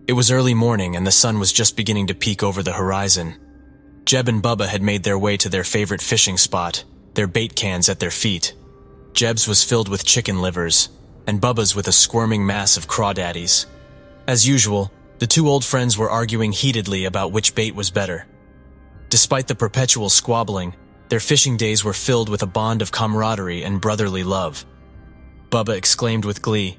It was early morning and the sun was just beginning to peek over the horizon. Jeb and Bubba had made their way to their favorite fishing spot, their bait cans at their feet. Jeb's was filled with chicken livers, and Bubba's with a squirming mass of crawdaddies. As usual, the two old friends were arguing heatedly about which bait was better. Despite the perpetual squabbling, their fishing days were filled with a bond of camaraderie and brotherly love. Bubba exclaimed with glee,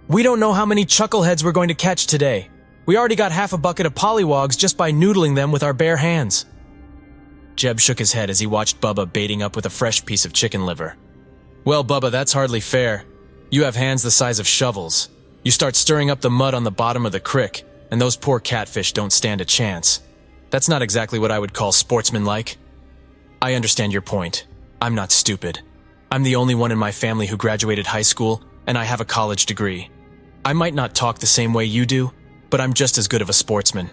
"We don't know how many chuckleheads we're going to catch today. We already got half a bucket of pollywogs just by noodling them with our bare hands." Jeb shook his head as he watched Bubba baiting up with a fresh piece of chicken liver. "Well, Bubba, that's hardly fair. You have hands the size of shovels. You start stirring up the mud on the bottom of the creek, and those poor catfish don't stand a chance. That's not exactly what I would call sportsmanlike." "I understand your point. I'm not stupid. I'm the only one in my family who graduated high school, and I have a college degree. I might not talk the same way you do, but I'm just as good of a sportsman.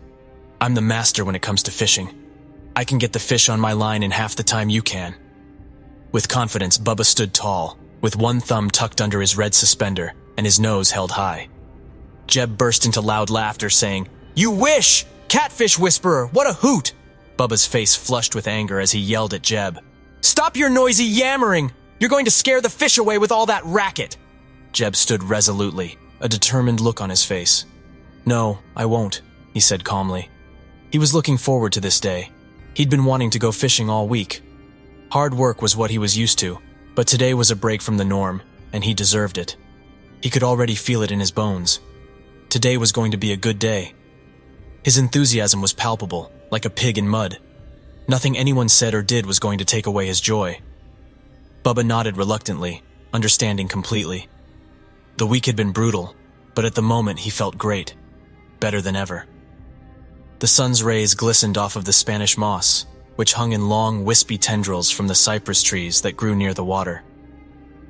I'm the master when it comes to fishing. I can get the fish on my line in half the time you can." With confidence, Bubba stood tall, with one thumb tucked under his red suspender and his nose held high. Jeb burst into loud laughter, saying, "You wish! Catfish whisperer, what a hoot!" Bubba's face flushed with anger as he yelled at Jeb. "Stop your noisy yammering! You're going to scare the fish away with all that racket!" Jeb stood resolutely, a determined look on his face. "No, I won't," he said calmly. He was looking forward to this day. He'd been wanting to go fishing all week. Hard work was what he was used to, but today was a break from the norm, and he deserved it. He could already feel it in his bones. Today was going to be a good day. His enthusiasm was palpable, like a pig in mud. Nothing anyone said or did was going to take away his joy. Bubba nodded reluctantly, understanding completely. The week had been brutal, but at the moment he felt great. Better than ever. The sun's rays glistened off of the Spanish moss, which hung in long, wispy tendrils from the cypress trees that grew near the water.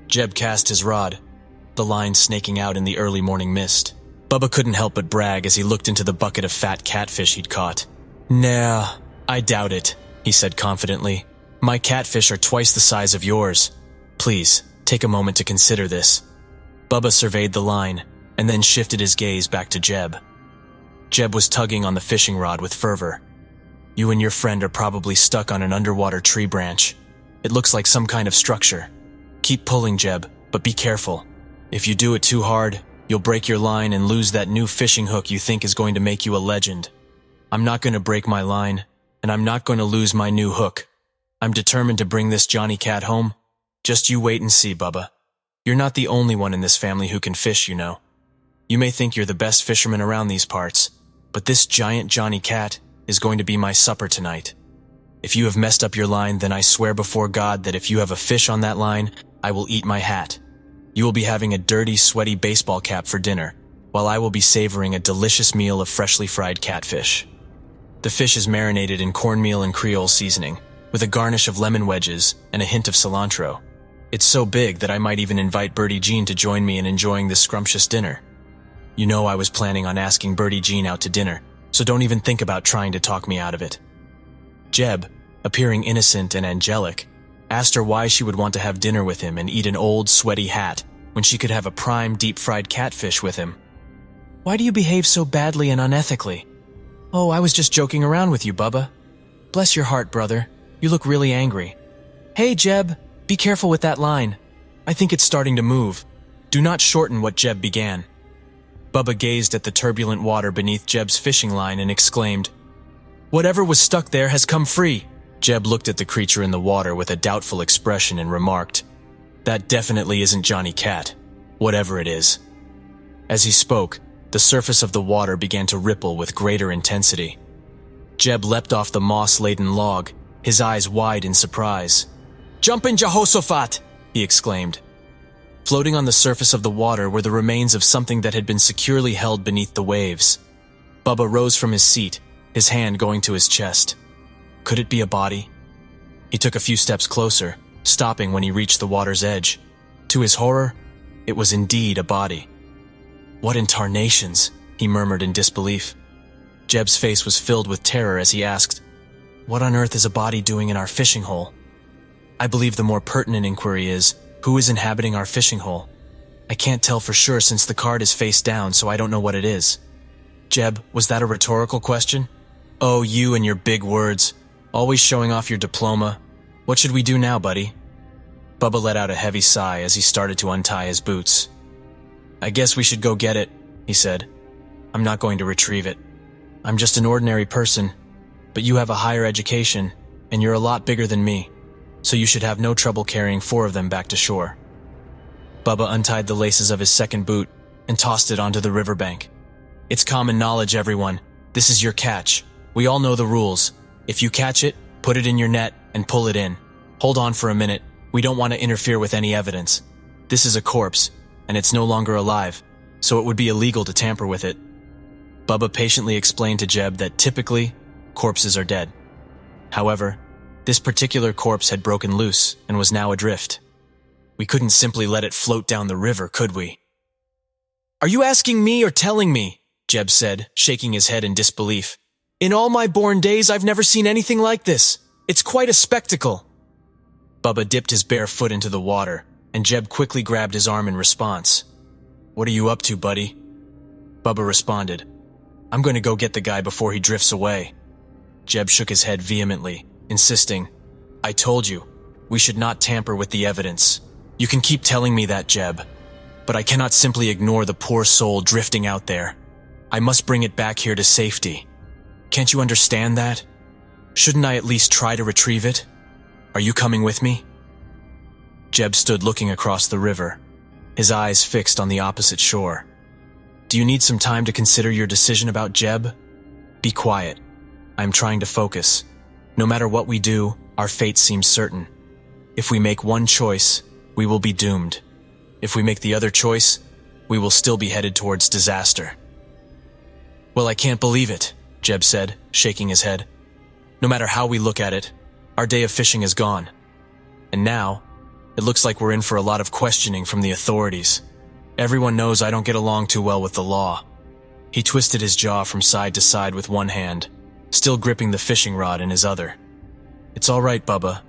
Jeb cast his rod, the line snaking out in the early morning mist. Bubba couldn't help but brag as he looked into the bucket of fat catfish he'd caught. "Nah, I doubt it," he said confidently. "My catfish are twice the size of yours. Please, take a moment to consider this." Bubba surveyed the line, and then shifted his gaze back to Jeb. Jeb was tugging on the fishing rod with fervor. "You and your friend are probably stuck on an underwater tree branch. It looks like some kind of structure. Keep pulling, Jeb, but be careful. If you do it too hard, you'll break your line and lose that new fishing hook you think is going to make you a legend. I'm not going to break my line, and I'm not going to lose my new hook. I'm determined to bring this Johnny Cat home. Just you wait and see, Bubba. You're not the only one in this family who can fish, you know. You may think you're the best fisherman around these parts, but this giant Johnny Cat is going to be my supper tonight. If you have messed up your line, then I swear before God that if you have a fish on that line, I will eat my hat. You will be having a dirty, sweaty baseball cap for dinner, while I will be savoring a delicious meal of freshly fried catfish. The fish is marinated in cornmeal and Creole seasoning, with a garnish of lemon wedges and a hint of cilantro. It's so big that I might even invite Birdie Jean to join me in enjoying this scrumptious dinner. You know I was planning on asking Birdie Jean out to dinner, so don't even think about trying to talk me out of it." Jeb, appearing innocent and angelic, asked her why she would want to have dinner with him and eat an old, sweaty hat when she could have a prime, deep-fried catfish with him. "Why do you behave so badly and unethically?" "Oh, I was just joking around with you, Bubba." "Bless your heart, brother. You look really angry." "Hey, Jeb, be careful with that line. I think it's starting to move. Do not shorten what Jeb began." Bubba gazed at the turbulent water beneath Jeb's fishing line and exclaimed, "Whatever was stuck there has come free." Jeb looked at the creature in the water with a doubtful expression and remarked, "That definitely isn't Johnny Cat, whatever it is." As he spoke, the surface of the water began to ripple with greater intensity. Jeb leapt off the moss-laden log, his eyes wide in surprise. "Jumpin' Jehoshaphat!" he exclaimed. Floating on the surface of the water were the remains of something that had been securely held beneath the waves. Bubba rose from his seat, his hand going to his chest. Could it be a body? He took a few steps closer, stopping when he reached the water's edge. To his horror, it was indeed a body. "What in tarnations?" he murmured in disbelief. Jeb's face was filled with terror as he asked, "What on earth is a body doing in our fishing hole?" "I believe the more pertinent inquiry is, who is inhabiting our fishing hole? I can't tell for sure since the card is face down, so I don't know what it is." Jeb, was that a rhetorical question? Oh, you and your big words. Always showing off your diploma. What should we do now, buddy? Bubba let out a heavy sigh as he started to untie his boots. I guess we should go get it, he said. I'm not going to retrieve it. I'm just an ordinary person, but you have a higher education, and you're a lot bigger than me, so you should have no trouble carrying 4 of them back to shore. Bubba untied the laces of his second boot and tossed it onto the riverbank. It's common knowledge, everyone. This is your catch. We all know the rules. If you catch it, put it in your net and pull it in. Hold on for a minute. We don't want to interfere with any evidence. This is a corpse, and it's no longer alive, so it would be illegal to tamper with it. Bubba patiently explained to Jeb that typically, corpses are dead. However, this particular corpse had broken loose and was now adrift. We couldn't simply let it float down the river, could we? Are you asking me or telling me? Jeb said, shaking his head in disbelief. In all my born days, I've never seen anything like this. It's quite a spectacle. Bubba dipped his bare foot into the water, and Jeb quickly grabbed his arm in response. What are you up to, buddy? Bubba responded. I'm going to go get the guy before he drifts away. Jeb shook his head vehemently, insisting, I told you, we should not tamper with the evidence. You can keep telling me that, Jeb, but I cannot simply ignore the poor soul drifting out there. I must bring it back here to safety. Can't you understand that? Shouldn't I at least try to retrieve it? Are you coming with me? Jeb stood looking across the river, his eyes fixed on the opposite shore. Do you need some time to consider your decision about Jeb? Be quiet. I'm trying to focus. No matter what we do, our fate seems certain. If we make one choice, we will be doomed. If we make the other choice, we will still be headed towards disaster. Well, I can't believe it, Jeb said, shaking his head. No matter how we look at it, our day of fishing is gone. And now, it looks like we're in for a lot of questioning from the authorities. Everyone knows I don't get along too well with the law. He twisted his jaw from side to side with one hand, still gripping the fishing rod in his other. It's all right, Bubba.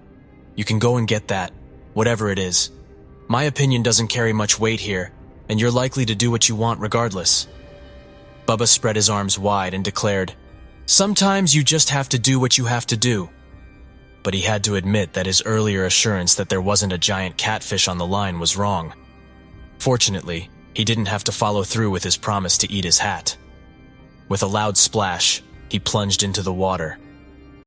You can go and get that, whatever it is. My opinion doesn't carry much weight here, and you're likely to do what you want regardless. Bubba spread his arms wide and declared, Sometimes you just have to do what you have to do. But he had to admit that his earlier assurance that there wasn't a giant catfish on the line was wrong. Fortunately, he didn't have to follow through with his promise to eat his hat. With a loud splash, he plunged into the water,